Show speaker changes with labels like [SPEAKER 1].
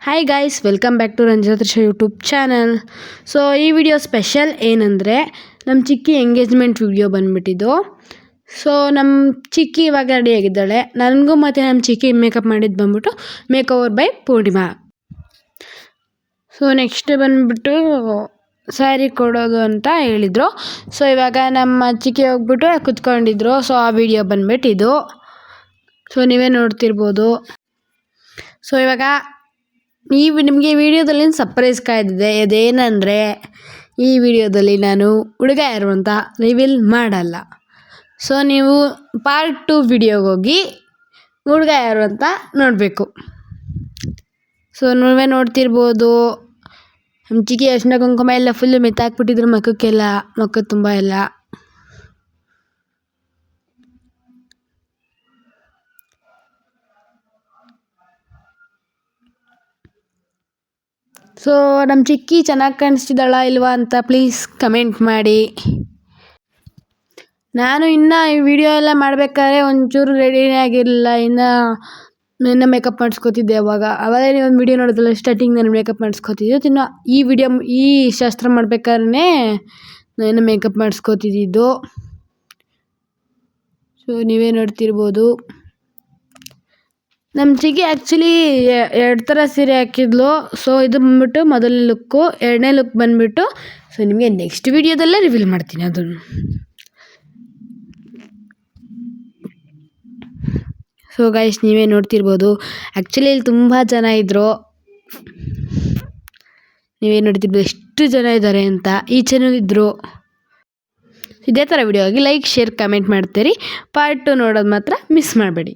[SPEAKER 1] Hi guys, welcome back to Ranjitha Trisha YouTube channel. So ಈ video special ಏನಂದರೆ ನಮ್ಮ ಚಿಕ್ಕಿ ಎಂಗೇಜ್ಮೆಂಟ್ ವಿಡಿಯೋ ಬಂದುಬಿಟ್ಟಿದ್ದು. ಸೊ ನಮ್ಮ ಚಿಕ್ಕಿ ಇವಾಗ ರೆಡಿಯಾಗಿದ್ದಾಳೆ. ನನಗೂ ಮತ್ತು ನಮ್ಮ ಚಿಕ್ಕಿ ಮೇಕಪ್ ಮಾಡಿದ್ದು ಬಂದ್ಬಿಟ್ಟು make over by Poornima. So next ಬಂದುಬಿಟ್ಟು ಸ್ಯಾರಿ ಕೊಡೋದು ಅಂತ ಹೇಳಿದರು. ಸೊ ಇವಾಗ ನಮ್ಮ ಚಿಕ್ಕಿ ಹೋಗ್ಬಿಟ್ಟು ಕುತ್ಕೊಂಡಿದ್ರು. ಸೊ ಆ ವಿಡಿಯೋ ಬಂದುಬಿಟ್ಟಿದ್ದು. ಸೊ ನೀವೇ ನೋಡ್ತಿರ್ಬೋದು. ಸೊ ಇವಾಗ ನಿಮಗೆ ಈ ವಿಡಿಯೋದಲ್ಲಿ ಸರ್ಪ್ರೈಸ್ ಕಾಯ್ದಿದೆ. ಅದೇನೆಂದರೆ ಈ ವಿಡಿಯೋದಲ್ಲಿ ನಾನು ಹುಡುಗ ಯಾರು ಅಂತ ರಿವೀಲ್ ಮಾಡಲ್ಲ. ಸೊ ನೀವು ಪಾರ್ಟ್ 2 ವಿಡಿಯೋಗೆ ಹೋಗಿ ಹುಡುಗ ಯಾರು ಅಂತ ನೋಡಬೇಕು. ಸೊ ನೀವೇ ನೋಡ್ತಿರ್ಬೋದು. ನಮ್ಮ ಚಿಕ್ಕಿ ಅರಿಶಿನ ಕುಂಕುಮ ಎಲ್ಲ ಫುಲ್ಲು ಮೆತ್ತಾಕ್ಬಿಟ್ಟಿದ್ರು ಮುಖಕ್ಕೆಲ್ಲ, ಮುಖ ತುಂಬ ಎಲ್ಲ. ಸೊ ನಮ್ಮ ಚಿಕ್ಕಿ ಚೆನ್ನಾಗಿ ಕಾಣಿಸ್ತಿದ್ದಾಳ ಇಲ್ವಾ ಅಂತ ಪ್ಲೀಸ್ ಕಮೆಂಟ್ ಮಾಡಿ. ನಾನು ಇನ್ನು ಈ ವಿಡಿಯೋ ಎಲ್ಲ ಮಾಡಬೇಕಾದ್ರೆ ಒಂಚೂರು ರೆಡಿನೇ ಆಗಿರಲಿಲ್ಲ. ಇನ್ನು ಮೇಕಪ್ ಮಾಡಿಸ್ಕೊತಿದ್ದೆ. ಅವಾಗಲೇ ನೀವು ಒಂದು ವಿಡಿಯೋ ನೋಡೋದಲ್ಲ, ಸ್ಟಾರ್ಟಿಂಗ್ ನಾನು ಮೇಕಪ್ ಮಾಡಿಸ್ಕೊತಿದ್ದೆ. ಇನ್ನು ಈ ಶಾಸ್ತ್ರ ಮಾಡ್ಬೇಕಾದ್ರೆ ನಾನು ಮೇಕಪ್ ಮಾಡಿಸ್ಕೊತಿದ್ದು. ಸೊ ನೀವೇ ನೋಡ್ತಿರ್ಬೋದು. ನಮ್ಮ ಚಿಕ್ಕಿ ಆ್ಯಕ್ಚುಲಿ 2 ಥರ ಸೀರೆ ಹಾಕಿದ್ಲು. ಸೊ ಇದು ಬಂದ್ಬಿಟ್ಟು ಮೊದಲನೇ ಲುಕ್ಕು, 2ನೇ ಲುಕ್ ಬಂದುಬಿಟ್ಟು ಸೊ ನಿಮಗೆ ನೆಕ್ಸ್ಟ್ ವಿಡಿಯೋದಲ್ಲೇ ರಿವೀಲ್ ಮಾಡ್ತೀನಿ ಅದನ್ನು. ಸೊ ಗೈಸ್ ನೀವೇ ನೋಡ್ತಿರ್ಬೋದು. ಆ್ಯಕ್ಚುಲಿ ಇಲ್ಲಿ ತುಂಬ ಜನ ಇದ್ದರು. ನೀವೇ ನೋಡ್ತಿರ್ಬೋದು ಎಷ್ಟು ಜನ ಇದ್ದಾರೆ ಅಂತ. ಈಚೆನೂ ಇದ್ದರು. ಇದೇ ಥರ ವಿಡಿಯೋ ಆಗಿ ಲೈಕ್, ಶೇರ್, ಕಮೆಂಟ್ ಮಾಡ್ತೀರಿ. ಪಾರ್ಟ್ 2 ನೋಡೋದು ಮಾತ್ರ ಮಿಸ್ ಮಾಡಬೇಡಿ.